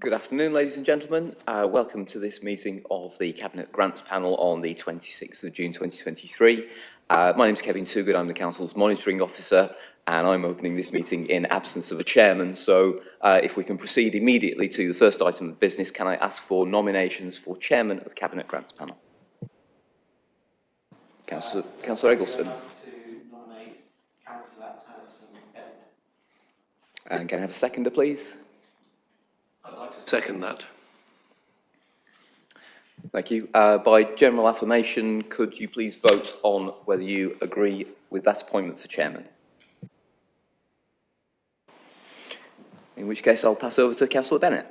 Good afternoon, ladies and gentlemen. Welcome to this meeting of the Cabinet Grants Panel on the 26th of June 2023. My name is Kevin Toogood, I'm the Council's Monitoring Officer, and I'm opening this meeting in absence of a chairman. So if we can proceed immediately to the first item of business, can I ask for nominations for Chairman of Cabinet Grants Panel? Councillor Eggleston. To nominate Councillor Alison Bennett. And can I have a seconder, please? I'd like to second that. Thank you. By general affirmation, could you please vote on whether you agree with that appointment for chairman? In which case, I'll pass over to Councillor Bennett.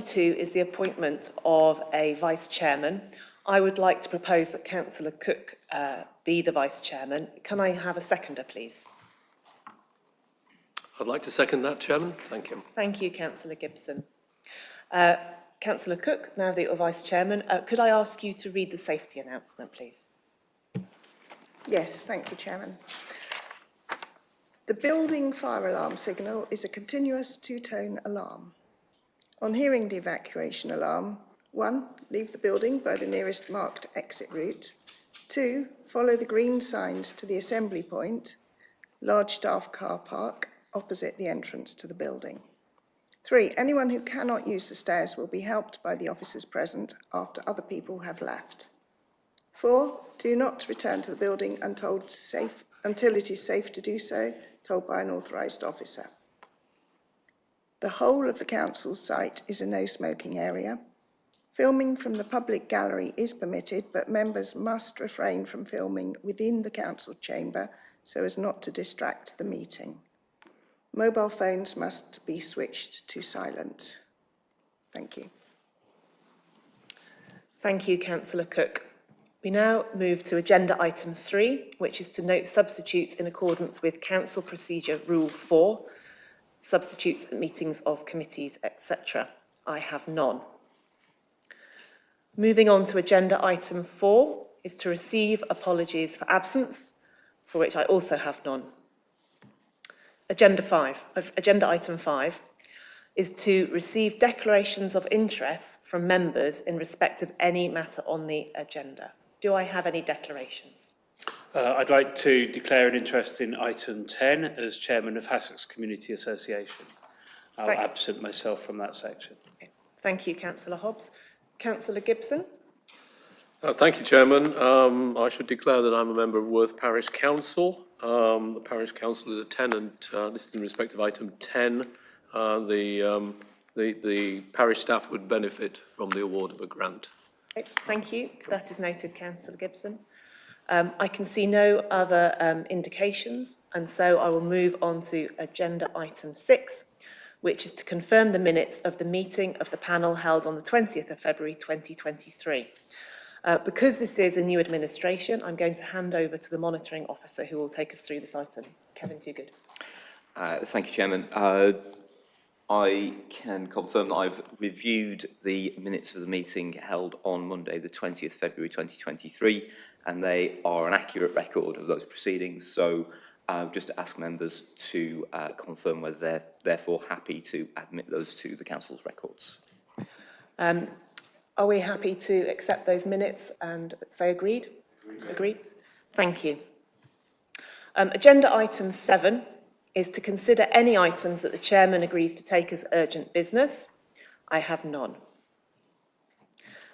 2 is the appointment of a vice chairman. I would like to propose that Councillor Cook be the vice chairman. Can I have a seconder, please? I'd like to second that, Chairman. Thank you. Thank you, Councillor Gibson. Councillor Cook, now that you're vice chairman, could I ask you to read the safety announcement, please? Yes, thank you, Chairman. The building fire alarm signal is a continuous two-tone alarm. On hearing the evacuation alarm, 1, leave the building by the nearest marked exit route. 2, follow the green signs to the assembly point, large staff car park, opposite the entrance to the building. 3, anyone who cannot use the stairs will be helped by the officers present after other people have left. 4, do not return to the building until it is safe to do so, told by an authorised officer. The whole of the council's site is a no smoking area. Filming from the public gallery is permitted, but members must refrain from filming within the council chamber so as not to distract the meeting. Mobile phones must be switched to silent. Thank you. Thank you, Councillor Cook. We now move to agenda item 3, which is to note substitutes in accordance with Council Procedure Rule 4, substitutes at meetings of committees, etc. I have none. Moving on to agenda item 4 is to receive apologies for absence, for which I also have none. Agenda item 5 is to receive declarations of interest from members in respect of any matter on the agenda. Do I have any declarations? I'd like to declare an interest in item 10 as Chairman of Hassocks Community Association. I'll absent myself from that section. Okay. Thank you, Councillor Hobbs. Councillor Gibson? Thank you, Chairman. I should declare that I'm a member of Worth Parish Council. The Parish Council is a tenant. This is in respect of item 10. The parish staff would benefit from the award of a grant. Okay, thank you. That is noted, Councillor Gibson. I can see no other indications, and so I will move on to agenda item 6, which is to confirm the minutes of the meeting of the panel held on the 20th of February 2023. Because this is a new administration, I'm going to hand over to the monitoring officer who will take us through this item. Kevin Toogood. Thank you, Chairman. I can confirm that I've reviewed the minutes of the meeting held on Monday, the 20th February 2023, and they are an accurate record of those proceedings. So just to ask members to confirm whether they're therefore happy to admit those to the Council's records. Are we happy to accept those minutes and say agreed? Agreed. Thank you. Agenda item 7 is to consider any items that the chairman agrees to take as urgent business. I have none.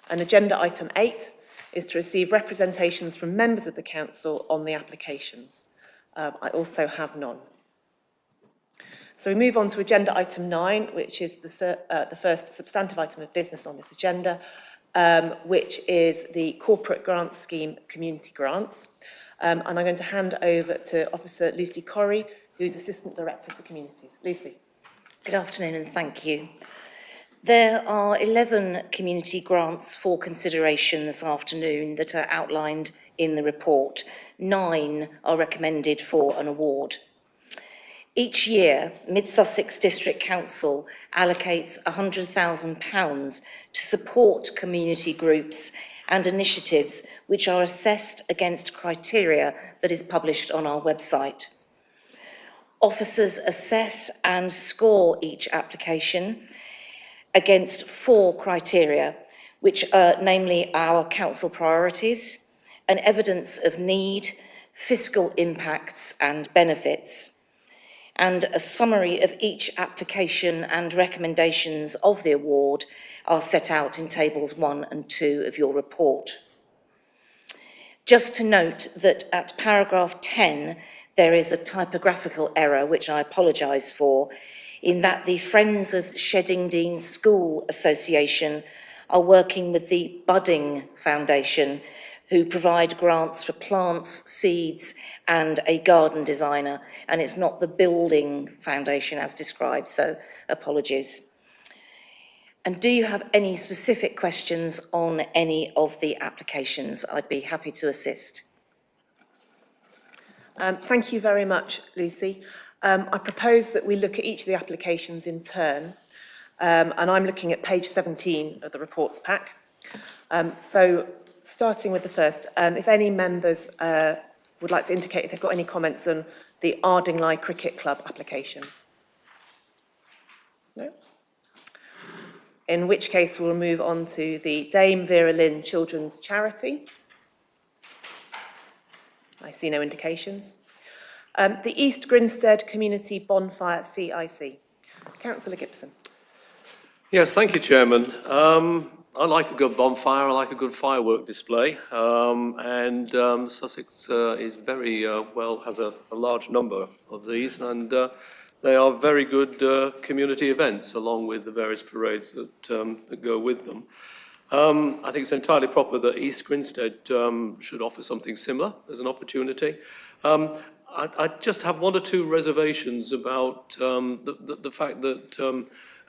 And agenda item 8 is to receive representations from members of the council on the applications. I also have none. So we move on to agenda item 9, which is the first substantive item of business on this agenda, which is the corporate grants scheme community grants. And I'm going to hand over to Officer Lucy Corrie, who's Assistant Director for Communities. Lucy. Good afternoon and thank you. There are 11 community grants for consideration this afternoon that are outlined in the report. 9 are recommended for an award. Each year, Mid Sussex District Council allocates £100,000 to support community groups and initiatives which are assessed against criteria that is published on our website. Officers assess and score each application against 4 criteria, which are namely our council priorities, an evidence of need, fiscal impacts and benefits, and a summary of each application and recommendations of the award are set out in tables 1 and 2 of your report. Just to note that at paragraph 10, there is a typographical error, which I apologise for, in that the Friends of Sheddingdean School Association are working with the Budding Foundation, who provide grants for plants, seeds, and a garden designer, and it's not the Building Foundation as described, so apologies. And do you have any specific questions on any of the applications? I'd be happy to assist. Thank you very much, Lucy. I propose that we look at each of the applications in turn, and I'm looking at page 17 of the reports pack. So starting with the first, if any members would like to indicate if they've got any comments on the Ardingly Cricket Club application. No? In which case we'll move on to the Dame Vera Lynn Children's Charity. I see no indications. The East Grinstead Community Bonfire CIC. Councillor Gibson. Yes, thank you, Chairman. I like a good bonfire, I like a good firework display, and Sussex is very has a large number of these, and they are very good community events, along with the various parades that go with them. I think it's entirely proper that East Grinstead should offer something similar as an opportunity. I just have 1 or 2 reservations about the fact that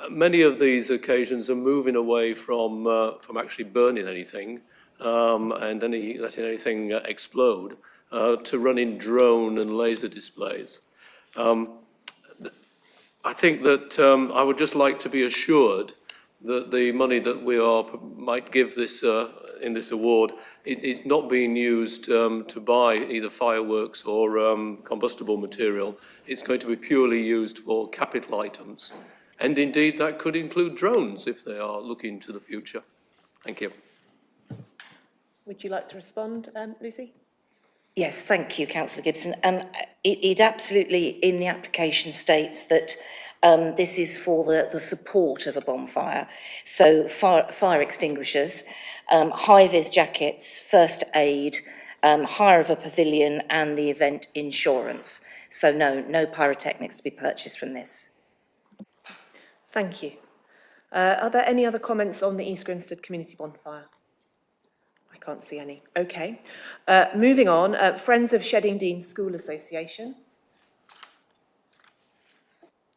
many of these occasions are moving away from actually burning anything and letting anything explode to running drone and laser displays. I think that I would just like to be assured that the money that we might give this in this award is not being used to buy either fireworks or combustible material. It's going to be purely used for capital items. And indeed, that could include drones if they are looking to the future. Thank you. Would you like to respond, Lucy? Yes, thank you, Councillor Gibson. It absolutely, in the application, states that this is for the support of a bonfire. So fire extinguishers, high-vis jackets, first aid, hire of a pavilion, and the event insurance. So no pyrotechnics to be purchased from this. Thank you. Are there any other comments on the East Grinstead Community Bonfire? I can't see any. Okay. Moving on, Friends of Sheddingdean School Association.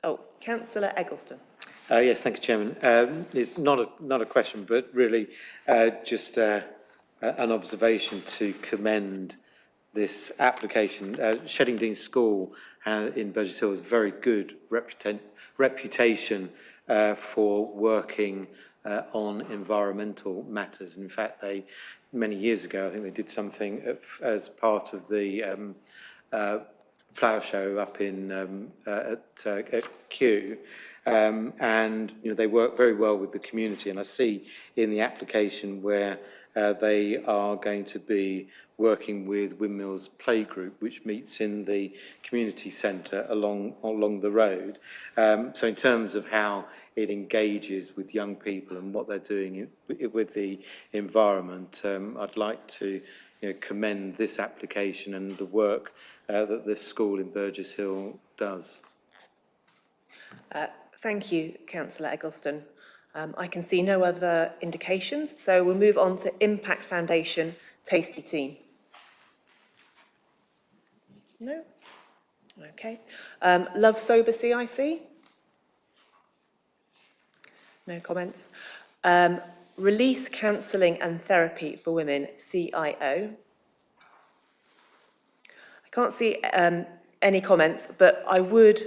Oh, Councillor Eggleston. Yes, thank you, Chairman. It's not a question, but really just an observation to commend this application. Sheddingdean School in Burgess Hill has a very good reputation for working on environmental matters. In fact, many years ago, I think they did something as part of the flower show up in at Kew, and they work very well with the community. And I see in the application where they are going to be working with Windmills Playgroup, which meets in the community centre along the road. So in terms of how it engages with young people and what they're doing with the environment, I'd like to commend this application and the work that this school in Burgess Hill does. Thank you, Councillor Eggleston. I can see no other indications, so we'll move on to Impact Foundation Tasty Team. No? Okay. Love Sober CIC? No comments. Release Counselling and Therapy for Women, CIO. I can't see any comments, but I would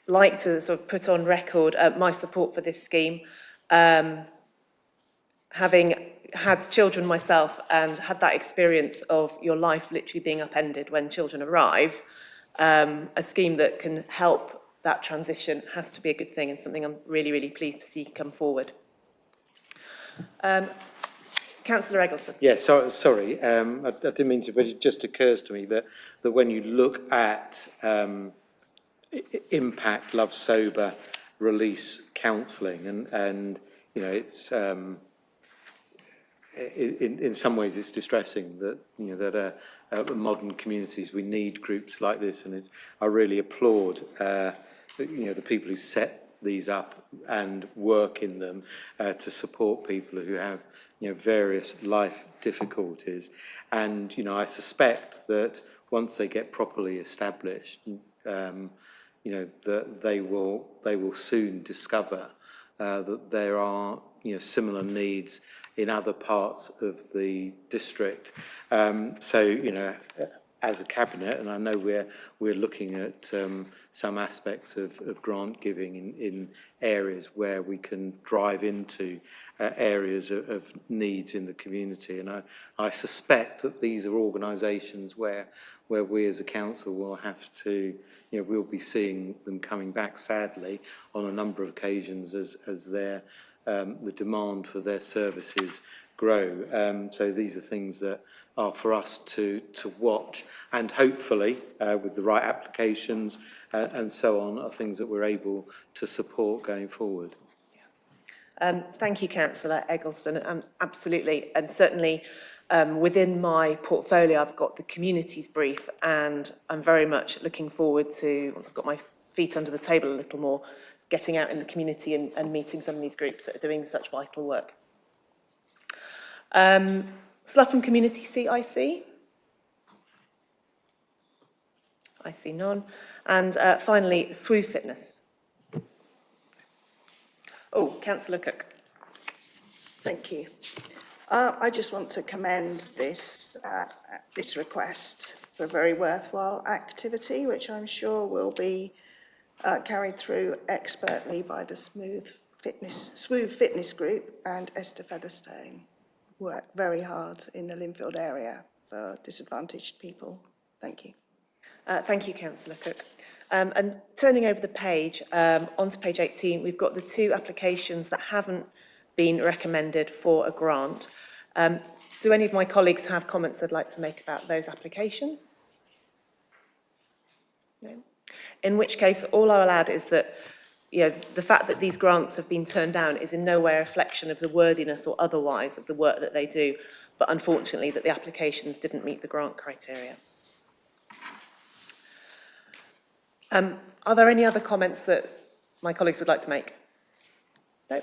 like to sort of put on record my support for this scheme. Having had children myself and had that experience of your life literally being upended when children arrive, a scheme that can help that transition has to be a good thing and something I'm really, really pleased to see come forward. Councillor Eggleston. Yeah, sorry, I didn't mean to, but it just occurs to me that when you look at impact, love, sober, release counselling, and you know, it's in some ways it's distressing that modern communities, we need groups like this, and I really applaud the people who set these up and work in them to support people who have various life difficulties. And I suspect that once they get properly established, that they will soon discover that there are similar needs in other parts of the district. So as a cabinet, and I know we're looking at some aspects of grant giving in areas where we can drive into areas of needs in the community, and I suspect that these are organisations where we as a council will have to, we'll be seeing them coming back sadly on a number of occasions as their the demand for their services grow. So these are things that are for us to watch, and hopefully with the right applications and so on, are things that we're able to support going forward. Thank you, Councillor Eggleston. Absolutely, and certainly within my portfolio, I've got the communities brief, and I'm very much looking forward to, once I've got my feet under the table a little more, getting out in the community and meeting some of these groups that are doing such vital work. Slough Community CIC? I see none. And finally, SWOO Fitness. Oh, Councillor Cook. Thank you. I just want to commend this request for a very worthwhile activity, which I'm sure will be carried through expertly by the SWOO Fitness Group, and Esther Featherstone worked very hard in the Linfield area for disadvantaged people. Thank you. Thank you, Councillor Cook. And turning over the page, onto page 18, we've got the two applications that haven't been recommended for a grant. Do any of my colleagues have comments they'd like to make about those applications? No? In which case, all I'll add is that the fact that these grants have been turned down is in no way a reflection of the worthiness or otherwise of the work that they do, but unfortunately that the applications didn't meet the grant criteria. Are there any other comments that my colleagues would like to make? No?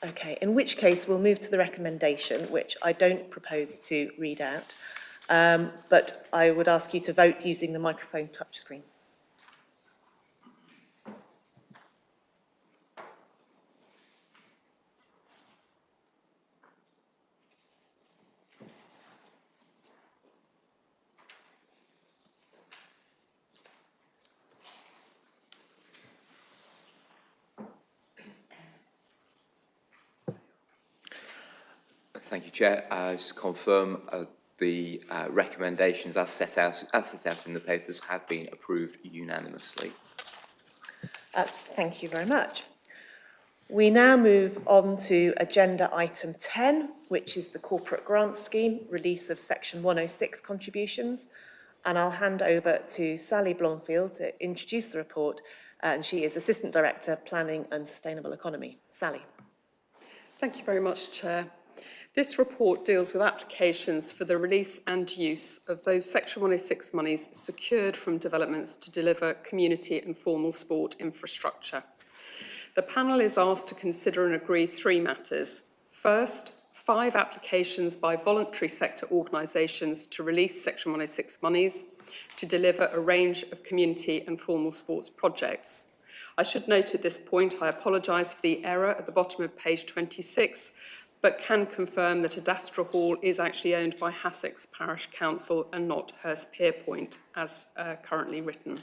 Okay, in which case we'll move to the recommendation, which I don't propose to read out, but I would ask you to vote using the microphone touchscreen. Thank you, Chair. Just confirm the recommendations as set out in the papers have been approved unanimously. Thank you very much. We now move on to agenda item 10, which is the corporate grant scheme, release of section 106 contributions. And I'll hand over to Sally Blomfield to introduce the report. And she is Assistant Director, Planning and Sustainable Economy. Sally. Thank you very much, Chair. This report deals with applications for the release and use of those Section 106 monies secured from developments to deliver community and formal sport infrastructure. The panel is asked to consider and agree three matters. First, 5 applications by voluntary sector organisations to release Section 106 monies to deliver a range of community and formal sports projects. I should note at this point, I apologise for the error at the bottom of page 26, but can confirm that Adastra Hall is actually owned by Hassocks Parish Council and not Hurstpierpoint, as currently written.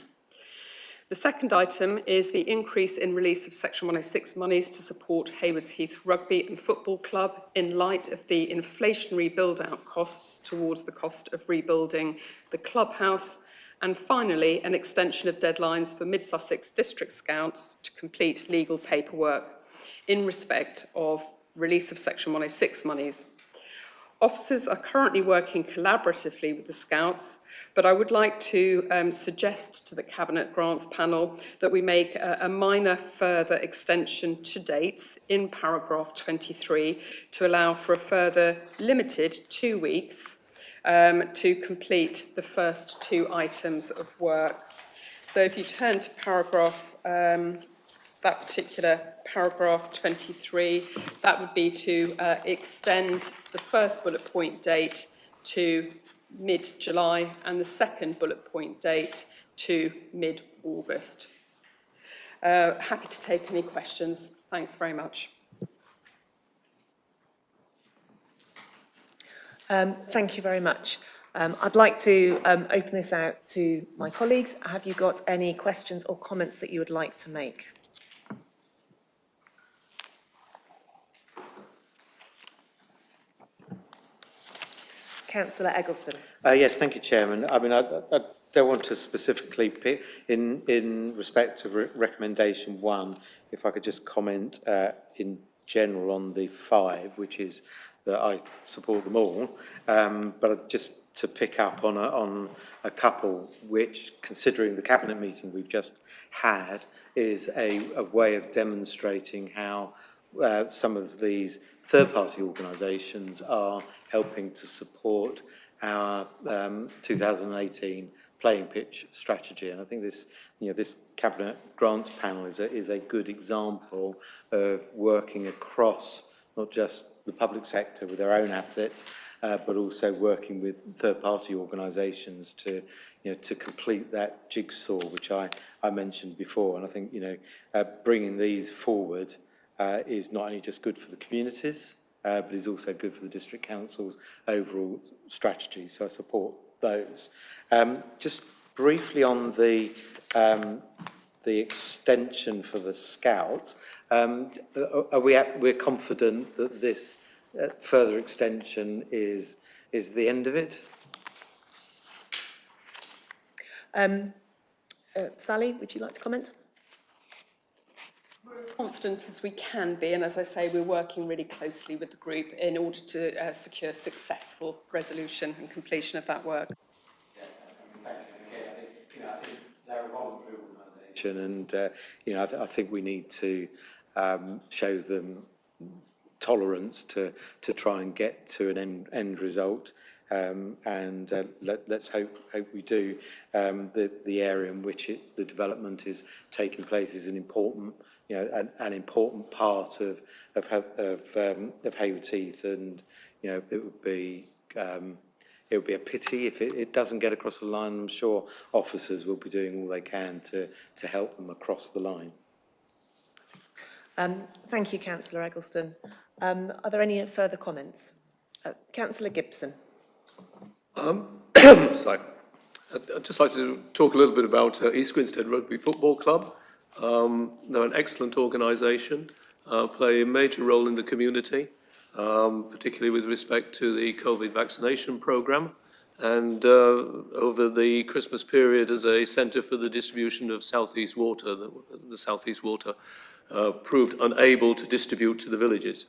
The second item is the increase in release of Section 106 monies to support Haywards Heath Rugby and Football Club in light of the inflationary build-out costs towards the cost of rebuilding the clubhouse And finally, an extension of deadlines for Mid Sussex District Scouts to complete legal paperwork in respect of release of Section 106 monies. Officers are currently working collaboratively with the Scouts, but I would like to suggest to the Cabinet Grants panel that we make a minor further extension to dates in paragraph 23 to allow for a further limited 2 weeks to complete the first 2 items of work. So if you turn to paragraph, that particular paragraph 23, that would be to extend the first bullet point date to mid-July and the second bullet point date to mid-August. Happy to take any questions. Thanks very much. Thank you very much. I'd like to open this out to my colleagues. Have you got any questions or comments that you would like to make? Councillor Eggleston. Yes, thank you, Chairman. I mean, I don't want to specifically pick, in respect of recommendation 1, if I could just comment in general on the 5, which is that I support them all, but just to pick up on a couple which, considering the Cabinet meeting we've just had, is a way of demonstrating how some of these third-party organisations are helping to support our 2018 playing pitch strategy. And I think this, this Cabinet Grants panel is a good example of working across not just the public sector with their own assets, but also working with third-party organisations to, to complete that jigsaw, which I mentioned before. And I think, bringing these forward is not only just good for the communities, but is also good for the District Council's overall strategy. So I support those. Just briefly on the extension for the Scouts, we're confident that this further extension is the end of it? Sally, would you like to comment? We're as confident as we can be, and as I say, we're working really closely with the group in order to secure successful resolution and completion of that work. I think they're a voluntary organisation, and I think we need to show them tolerance to try and get to an end result, and let's hope we do. The area in which the development is taking place is an important, an important part of Haywards Heath, and it would be a pity if it doesn't get across the line. I'm sure officers will be doing all they can to help them across the line. Thank you, Councillor Eggleston. Are there any further comments? Councillor Gibson. Sorry. I'd just like to talk a little bit about East Grinstead Rugby Football Club. They're an excellent organisation, play a major role in the community, particularly with respect to the COVID vaccination programme, and over the Christmas period as a centre for the distribution of South East Water. The South East Water proved unable to distribute to the villages.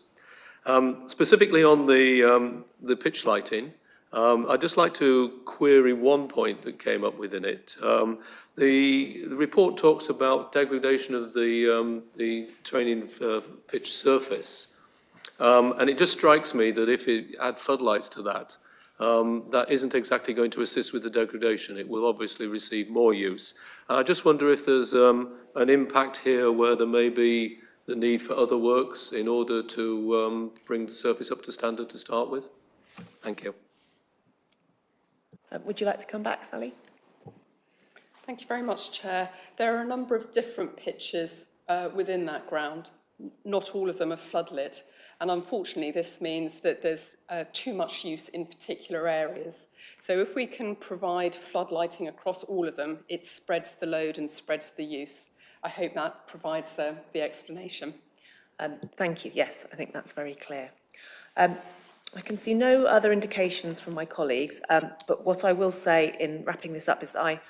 Specifically on the pitch lighting, I'd just like to query one point that came up within it. The report talks about degradation of the training pitch surface, and it just strikes me that if you add floodlights to that, that isn't exactly going to assist with the degradation. It will obviously receive more use. I just wonder if there's an impact here where there may be the need for other works in order to bring the surface up to standard to start with. Thank you. Would you like to come back, Sally? Thank you very much, Chair. There are a number of different pitches within that ground. Not all of them are floodlit, and unfortunately this means that there's too much use in particular areas. So if we can provide floodlighting across all of them, it spreads the load and spreads the use. I hope that provides the explanation. Thank you. Yes, I think that's very clear. I can see no other indications from my colleagues, but what I will say in wrapping this up is that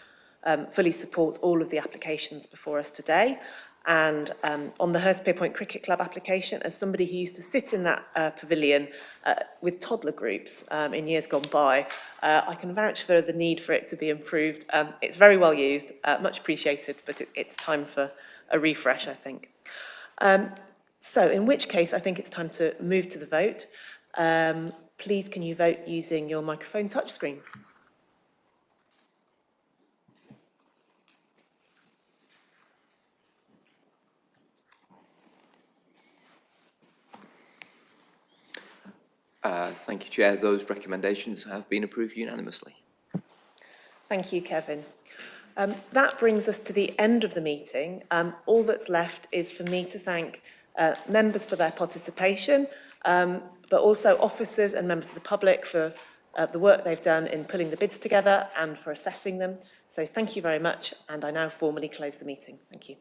fully support all of the applications before us today. And on the Hurstpierpoint Cricket Club application, as somebody who used to sit in that pavilion with toddler groups in years gone by, I can vouch for the need for it to be improved. It's very well used, much appreciated, but it's time for a refresh, I think. So in which case, I think it's time to move to the vote. Please, can you vote using your microphone touchscreen? Thank you, Chair. Those recommendations have been approved unanimously. Thank you, Kevin. That brings us to the end of the meeting. All that's left is for me to thank members for their participation, but also officers and members of the public for the work they've done in pulling the bids together and for assessing them. So thank you very much, and I now formally close the meeting. Thank you.